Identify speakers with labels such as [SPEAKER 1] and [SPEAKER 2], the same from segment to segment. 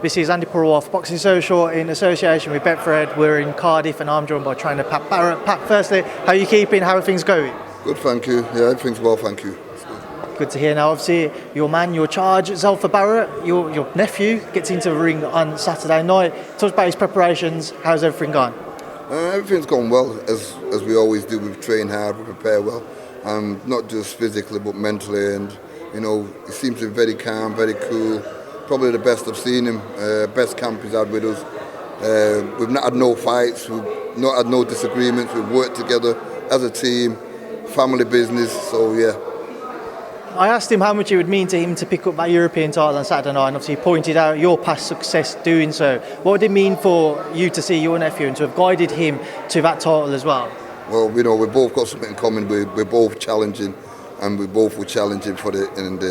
[SPEAKER 1] This is Andi Purewal, Boxing Social in association with Betfred. We're in Cardiff and I'm joined by trainer Pat Barrett. Pat, firstly, how are you keeping? How are things going?
[SPEAKER 2] Good, thank you. Yeah, everything's well, thank you.
[SPEAKER 1] Good to hear. Now, obviously, your man, your charge, Barrett, your nephew, gets into the ring on Saturday night. Talk about his preparations. How's everything going?
[SPEAKER 2] Everything's gone well, as we always do. We've trained hard, we prepare well, not just physically but mentally. And he seems to be very calm, very cool. Probably the best I've seen him. Best camp he's had with us. We've not had no fights. We've not had no disagreements. We've worked together as a team, family business. So yeah.
[SPEAKER 1] I asked him how much it would mean to him to pick up that European title on Saturday night, and obviously he pointed out your past success doing so. What would it mean for you to see your nephew and to have guided him to that title as well?
[SPEAKER 2] Well, we've both got something in common. We're both challenging, and we both were challenging for it. And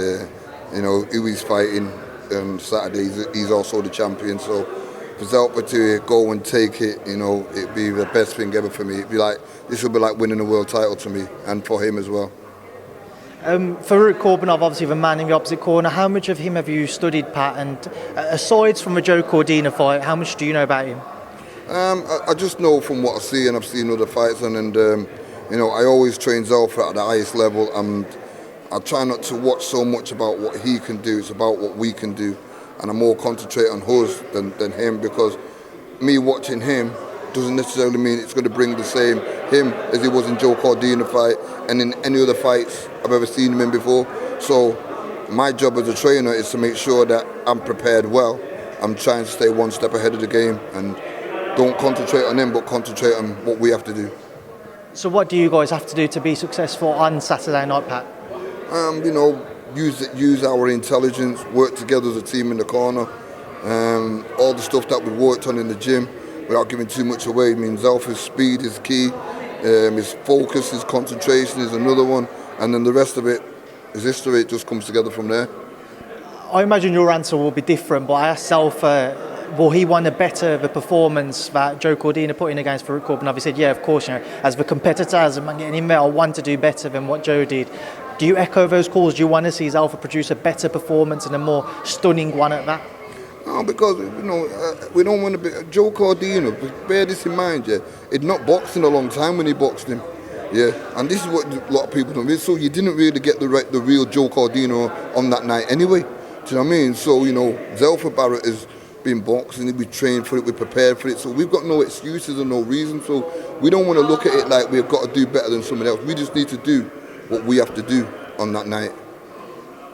[SPEAKER 2] who he's fighting on Saturday, he's also the champion. So for Zelfa to go and take it, it'd be the best thing ever for me. This would be like winning a world title to me, and for him as well.
[SPEAKER 1] For Kourbanov, obviously the man in the opposite corner, how much of him have you studied, Pat? And aside from the Joe Cordina fight, how much do you know about him?
[SPEAKER 2] I just know from what I see, and I've seen other fights, and I always train Zelfa at the highest level, and I try not to watch so much about what he can do. It's about what we can do, and I more concentrate on us than him, because me watching him doesn't necessarily mean it's going to bring the same him as he was in Joe Cordina fight and in any other fights I've ever seen him in before. So my job as a trainer is to make sure that I'm prepared well. I'm trying to stay one step ahead of the game and don't concentrate on him but concentrate on what we have to do.
[SPEAKER 1] So what do you guys have to do to be successful on Saturday night, Pat?
[SPEAKER 2] Use our intelligence, work together as a team in the corner. All the stuff that we've worked on in the gym, without giving too much away. I mean, Zelfa's speed is key, his focus, his concentration is another one, and then the rest of it is history. It just comes together from there.
[SPEAKER 1] I imagine your answer will be different, but I asked Zelfa, will he want to better the performance that Joe Cordina put in against Farouk Kourbanov? He said, yeah, of course, as the competitor, as a man getting in there, I want to do better than what Joe did. Do you echo those calls? Do you want to see Zelfa produce a better performance and a more stunning one at that?
[SPEAKER 2] No, because we don't want to be Joe Cordina. Bear this in mind, yeah. He'd not boxed in a long time when he boxed him, yeah. And this is what a lot of people don't. So you didn't really get the real Joe Cordina on that night anyway. Do you know what I mean? So Zelfa Barrett has been boxing. We trained for it. We prepared for it. So we've got no excuses and no reason. So we don't want to look at it like we've got to do better than somebody else. We just need to do what we have to do on that night.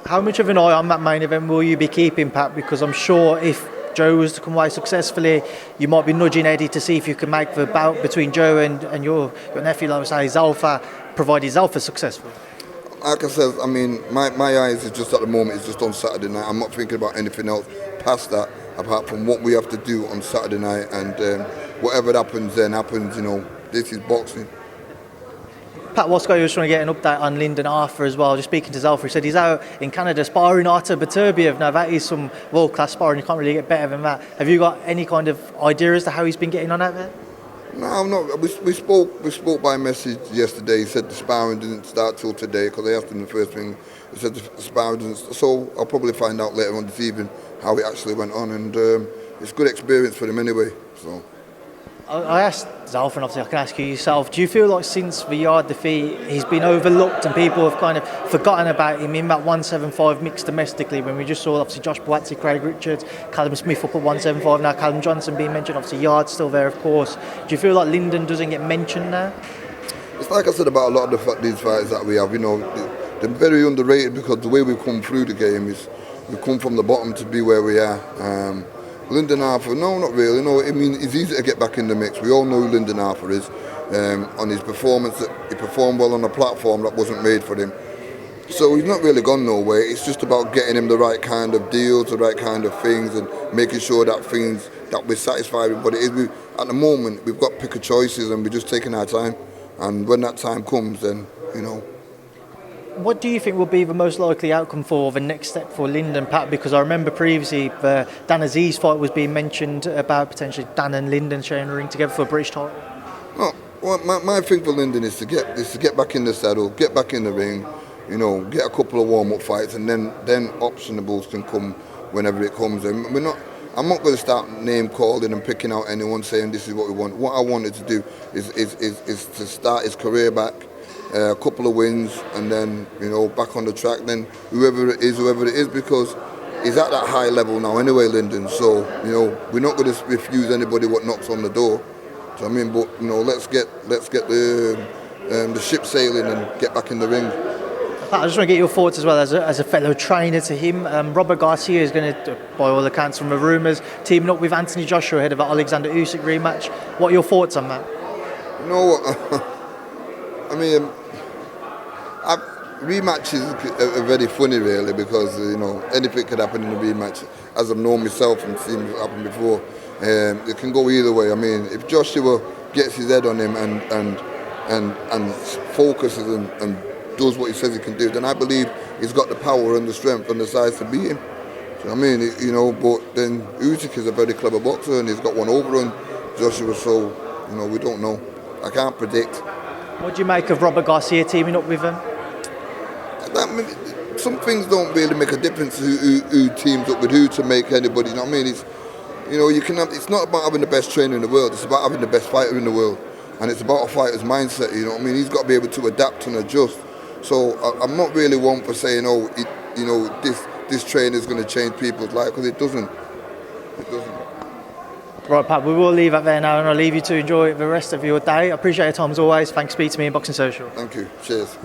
[SPEAKER 1] How much of an eye on that main event will you be keeping, Pat? Because I'm sure if Joe was to come away successfully, you might be nudging Eddie to see if you can make the bout between Joe and your nephew, like I say, Zelfa, provided Zelfa successful.
[SPEAKER 2] Like I said, I mean, my eyes is just at the moment, it's just on Saturday night. I'm not thinking about anything else past that, apart from what we have to do on Saturday night. And whatever happens then happens, this is boxing.
[SPEAKER 1] Pat Wasco was trying to get an update on Lyndon Arthur as well. Just speaking to Zelfa, he said he's out in Canada sparring Artur Beterbiev. Now that is some world-class sparring. You can't really get better than that. Have you got any kind of idea as to how he's been getting on out there?
[SPEAKER 2] No. We spoke by message yesterday. He said the sparring didn't start till today, because I asked him the first thing. He said the sparring didn't. So I'll probably find out later on this evening how it actually went on, and it's good experience for him anyway. So.
[SPEAKER 1] I asked Zelfa, and obviously I can ask you yourself, do you feel like since the Yard defeat he's been overlooked and people have kind of forgotten about him in that 175 mixed domestically, when we just saw obviously Josh Buatsi, Craig Richards, Callum Smith up at 175, now Callum Johnson being mentioned, obviously Yard's still there of course. Do you feel like Lyndon doesn't get mentioned now?
[SPEAKER 2] It's like I said about a lot of these fights that we have, they're very underrated, because the way we've come through the game is we've come from the bottom to be where we are. Lyndon Arthur, no, not really. No, I mean, it's easy to get back in the mix. We all know who Lyndon Arthur is. On his performance, he performed well on a platform that wasn't made for him. So he's not really gone nowhere. It's just about getting him the right kind of deals, the right kind of things, and making sure that things that we're satisfied with what it is. At the moment, we've got pick of choices, and we're just taking our time. And when that time comes, then,
[SPEAKER 1] What do you think will be the most likely outcome for the next step for Lyndon, Pat? Because I remember previously the Dan Aziz fight was being mentioned about potentially Dan and Lyndon sharing a ring together for a British title.
[SPEAKER 2] Well, my thing for Lyndon is to get back in the saddle, get back in the ring, get a couple of warm-up fights, and then optionables can come whenever it comes. And I'm not going to start name calling and picking out anyone saying this is what we want. What I wanted to do is to start his career back, a couple of wins, and then back on the track. Then whoever it is, because he's at that high level now anyway, Lyndon. So we're not going to refuse anybody what knocks on the door. So, I mean, but let's get the ship sailing and get back in the ring.
[SPEAKER 1] I just want to get your thoughts as well as a fellow trainer to him. Robert Garcia is going to, by all accounts from the rumours, teaming up with Anthony Joshua ahead of an Alexander Usyk rematch. What are your thoughts on that?
[SPEAKER 2] I mean, rematches are very funny really, because anything could happen in a rematch. As I've known myself and seen it happen before, it can go either way. I mean, if Joshua gets his head on him and focuses and does what he says he can do, then I believe he's got the power and the strength and the size to beat him. So, I mean, but then Usyk is a very clever boxer and he's got one over on Joshua, so we don't know. I can't predict.
[SPEAKER 1] What do you make of Robert Garcia teaming up with him?
[SPEAKER 2] Some things don't really make a difference who teams up with who to make anybody. You know what I mean? It's not about having the best trainer in the world. It's about having the best fighter in the world, and it's about a fighter's mindset. You know what I mean? He's got to be able to adapt and adjust. So I'm not really one for saying, this trainer is going to change people's life, because it doesn't. It doesn't.
[SPEAKER 1] Right, Pat, we will leave it there now, and I'll leave you to enjoy the rest of your day. I appreciate your time as always. Thanks for speaking to me in Boxing Social.
[SPEAKER 2] Thank you. Cheers.